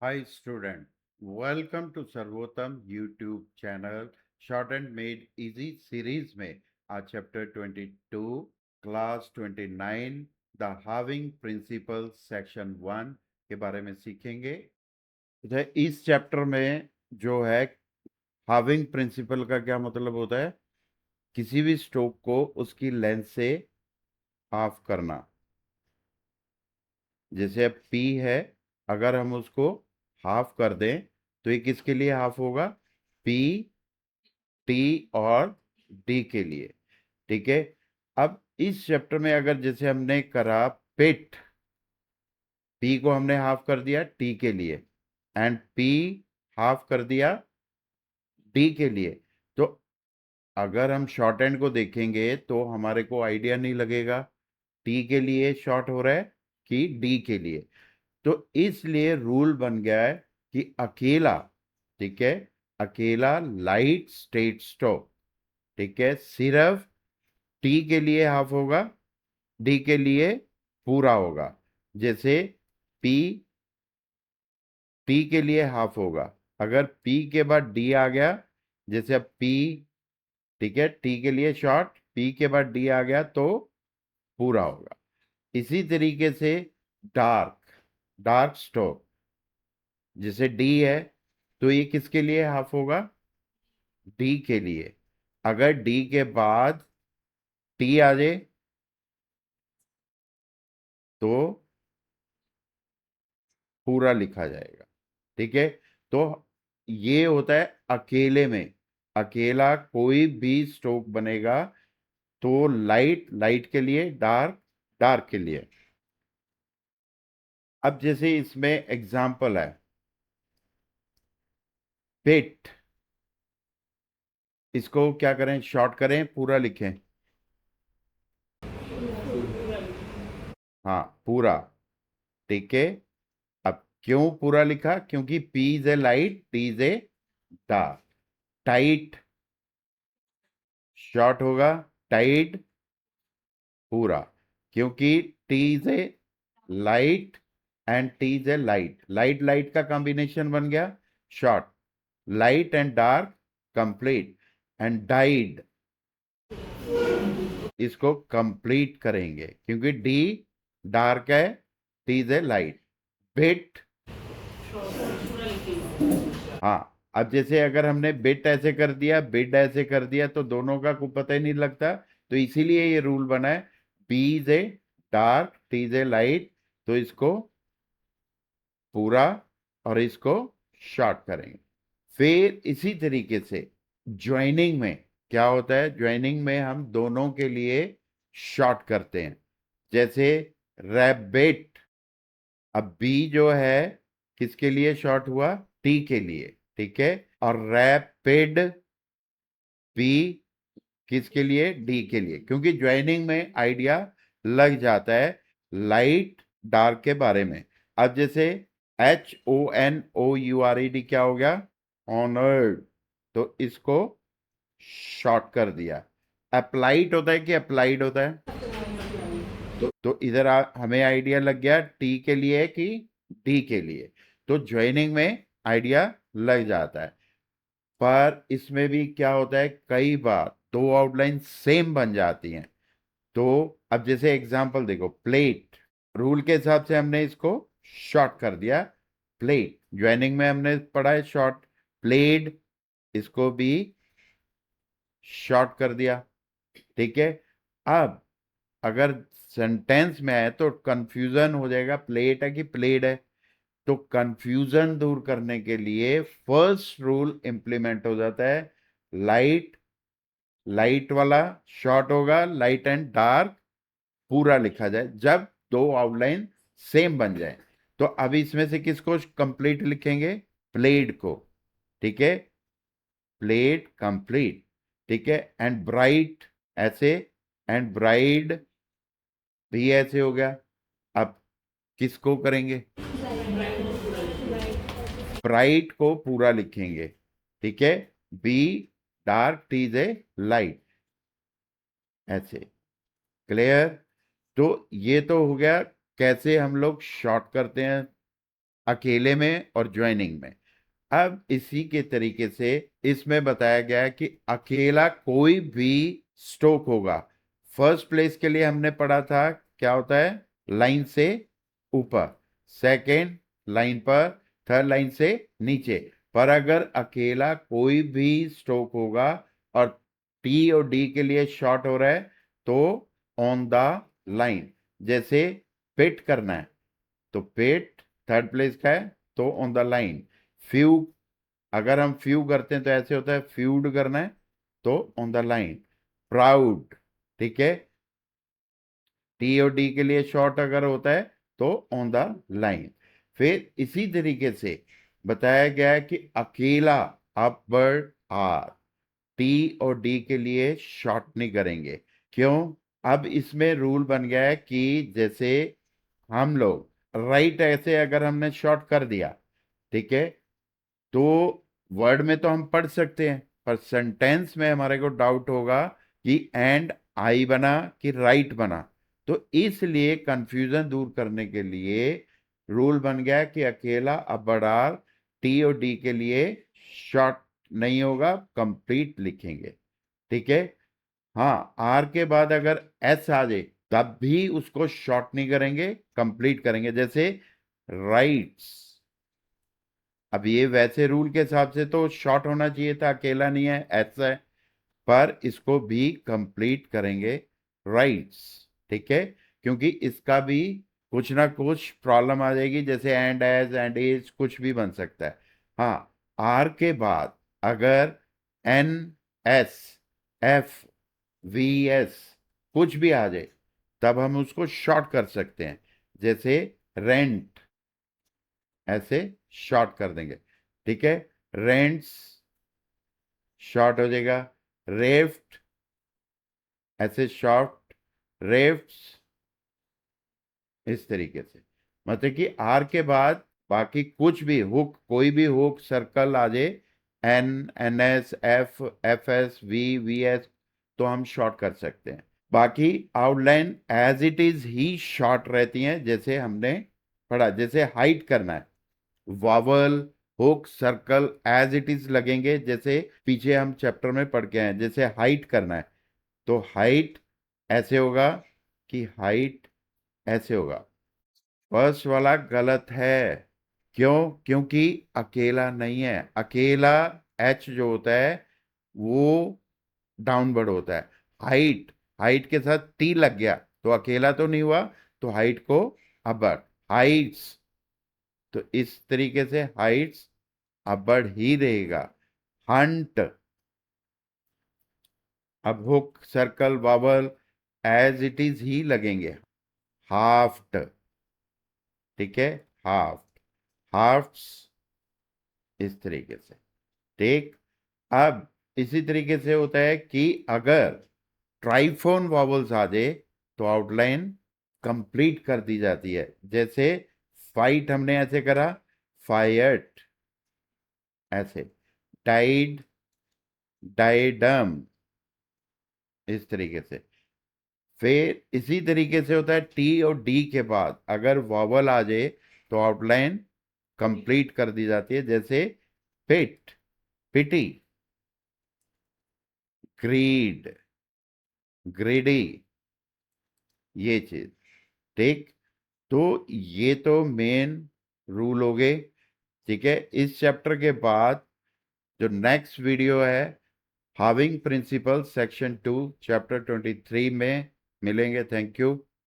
Hi student, welcome to सर्वोत्तम YouTube channel Short and Made Easy series में आज chapter 22 class 29 the halving principle section 1 के बारे में सीखेंगे। इस चैप्टर में जो है हाविंग प्रिंसिपल का क्या मतलब होता है, किसी भी स्ट्रोक को उसकी लेंथ से हाफ करना। जैसे अब P है, अगर हम उसको हाफ कर दें तो ये किसके लिए हाफ होगा? P, T और D के लिए। ठीक है। अब इस चैप्टर में अगर जैसे हमने करा पिट, P को हमने हाफ कर दिया T के लिए एंड P हाफ कर दिया D के लिए, तो अगर हम शॉर्ट हैंड को देखेंगे तो हमारे को आइडिया नहीं लगेगा T के लिए शॉर्ट हो रहा है कि D के लिए। तो इसलिए रूल बन गया है कि अकेला, ठीक है, अकेला लाइट स्ट्रेट स्ट्रोक, ठीक है, सिर्फ टी के लिए हाफ होगा, डी के लिए पूरा होगा। जैसे पी टी के लिए हाफ होगा, अगर पी के बाद डी आ गया, जैसे अब पी, ठीक है, टी के लिए शॉर्ट, पी के बाद डी आ गया तो पूरा होगा। इसी तरीके से डार्क डार्क स्ट्रोक, जैसे डी है तो ये किसके लिए हाफ होगा? डी के लिए। अगर डी के बाद टी आ जाए तो पूरा लिखा जाएगा। ठीक है। तो ये होता है अकेले में, अकेला कोई भी स्ट्रोक बनेगा तो लाइट लाइट के लिए, डार्क डार्क के लिए। अब जैसे इसमें एग्जाम्पल है पेट, इसको क्या करें, शॉर्ट करें पूरा लिखें? हाँ पूरा। ठीक है। अब क्यों पूरा लिखा? क्योंकि P is a light, T is a dark. Tight short होगा, टाइट पूरा, क्योंकि T is a light and T is a light, light light का कॉम्बिनेशन बन गया short. Light and dark complete, and died, इसको कंप्लीट करेंगे क्योंकि D dark है, T is a light. Bit, हाँ, अब जैसे अगर हमने बिट ऐसे कर दिया, बिट ऐसे कर दिया तो दोनों का कुछ पता ही नहीं लगता, तो इसीलिए ये रूल बना है B is a dark, T is a light, तो इसको पूरा और इसको शॉर्ट करेंगे। फिर इसी तरीके से ज्वाइनिंग में क्या होता है, ज्वाइनिंग में हम दोनों के लिए शॉर्ट करते हैं। जैसे रैबिट, अब बी जो है किसके लिए शॉर्ट हुआ? टी के लिए। ठीक है। और रैपिड, बी किसके लिए? डी के लिए, क्योंकि ज्वाइनिंग में आइडिया लग जाता है लाइट डार्क के बारे में। अब जैसे HONOURED क्या हो गया? ऑनर्ड, तो इसको शॉर्ट कर दिया। अप्लाइड होता है कि अप्लाइड होता है? तो इधर हमें आइडिया लग गया टी के लिए कि डी के लिए, तो ज्वाइनिंग में आइडिया लग जाता है। पर इसमें भी क्या होता है, कई बार दो आउटलाइन सेम बन जाती हैं। तो अब जैसे एग्जांपल देखो, प्लेट, रूल के हिसाब से हमने इसको शॉर्ट कर दिया प्लेट, ज्वाइनिंग में हमने पढ़ा है शॉर्ट। प्लेड, इसको भी शॉर्ट कर दिया। ठीक है। अब अगर सेंटेंस में है तो कंफ्यूजन हो जाएगा, प्लेट है कि प्लेड है। तो कंफ्यूजन दूर करने के लिए फर्स्ट रूल इंप्लीमेंट हो जाता है, लाइट लाइट वाला शॉर्ट होगा, लाइट एंड डार्क पूरा लिखा जाए जब दो आउटलाइन सेम बन जाए। तो अभी इसमें से किसको कंप्लीट लिखेंगे? प्लेड को। ठीक है, प्लेड कंप्लीट। ठीक है। एंड ब्राइट ऐसे, एंड ब्राइड भी ऐसे हो गया। अब किसको करेंगे? ब्राइट को पूरा लिखेंगे। ठीक है। Be dark, T is a light, ऐसे। क्लियर? तो ये तो हो गया कैसे हम लोग शॉर्ट करते हैं अकेले में और ज्वाइनिंग में। अब इसी के तरीके से इसमें बताया गया है कि अकेला कोई भी स्ट्रोक होगा। फर्स्ट प्लेस के लिए हमने पढ़ा था क्या होता है, लाइन से ऊपर, सेकेंड लाइन पर, थर्ड लाइन से नीचे। पर अगर अकेला कोई भी स्ट्रोक होगा और टी और डी के लिए शॉर्ट हो रहा है तो ऑन द लाइन। जैसे पेट करना है तो पेट थर्ड प्लेस का है तो ऑन द लाइन। फ्यू, अगर हम फ्यू करते हैं तो ऐसे होता है, फ्यूड करना है तो ऑन द लाइन। प्राउड, ठीक है, टी और डी के लिए शॉर्ट अगर होता है तो ऑन द लाइन। फिर इसी तरीके से बताया गया है कि अकेला अपवर्ड आर टी और डी के लिए शॉर्ट नहीं करेंगे। क्यों? अब इसमें रूल बन गया है कि जैसे हम लोग राइट ऐसे अगर हमने शॉर्ट कर दिया, ठीक है, तो वर्ड में तो हम पढ़ सकते हैं पर सेंटेंस में हमारे को डाउट होगा कि एंड आई बना कि राइट बना। तो इसलिए कंफ्यूजन दूर करने के लिए रूल बन गया कि अकेला अबड़ार टी और डी के लिए शॉर्ट नहीं होगा, कंप्लीट लिखेंगे, ठीक है। हाँ, आर के बाद अगर एस आ जाए तब भी उसको शॉर्ट नहीं करेंगे, कंप्लीट करेंगे। जैसे राइट्स, अब ये वैसे रूल के हिसाब से तो शॉर्ट होना चाहिए था, अकेला नहीं है, ऐसा है, पर इसको भी कंप्लीट करेंगे राइट्स, ठीक है, क्योंकि इसका भी कुछ ना कुछ प्रॉब्लम आ जाएगी, जैसे एंड एज एंड एज कुछ भी बन सकता है। हाँ, आर के बाद अगर N S F V S कुछ भी आ जाए तब हम उसको शॉर्ट कर सकते हैं। जैसे रेंट, ऐसे शॉर्ट कर देंगे, ठीक है, रेंट्स शॉर्ट हो जाएगा। रेफ्ट ऐसे शॉर्ट, रेफ्ट्स, इस तरीके से। मतलब कि आर के बाद बाकी कुछ भी हुक, कोई भी हुक सर्कल आ जाए, N N S F F S V V S, तो हम शॉर्ट कर सकते हैं। बाकी आउटलाइन एज इट इज ही शॉर्ट रहती हैं, जैसे हमने पढ़ा। जैसे हाइट करना है, vowel hook circle as it is लगेंगे, जैसे पीछे हम चैप्टर में पढ़ के आए हैं। जैसे हाइट करना है तो हाइट ऐसे होगा कि हाइट ऐसे होगा। फर्स्ट वाला गलत है। क्यों? क्योंकि अकेला नहीं है। अकेला एच जो होता है वो डाउनवर्ड होता है। हाइट, हाइट के साथ टी लग गया तो अकेला तो नहीं हुआ, तो हाइट को अपर, हाइट्स, तो इस तरीके से हाइट्स अपर ही रहेगा। हंट, अब hook circle vowel as it is ही लगेंगे। हाफ्ट, ठीक है, हाफ्ट, हाफ्ट्स, इस तरीके से, ठीक। अब इसी तरीके से होता है कि अगर ट्राइफोन वॉवल्स आ जाए तो आउटलाइन कंप्लीट कर दी जाती है। जैसे फाइट हमने ऐसे करा, फायट ऐसे, डाइड डाइडम, इस तरीके से। फिर इसी तरीके से होता है टी और डी के बाद अगर वॉवल आ जाए तो आउटलाइन कंप्लीट कर दी जाती है। जैसे पिट, पिटी, ग्रीड, ग्रीडी, ये चीज, ठीक। तो ये तो मेन रूल हो गए, ठीक है। इस चैप्टर के बाद जो नेक्स्ट वीडियो है, हाविंग प्रिंसिपल सेक्शन 2 चैप्टर 23 में मिलेंगे। Thank you.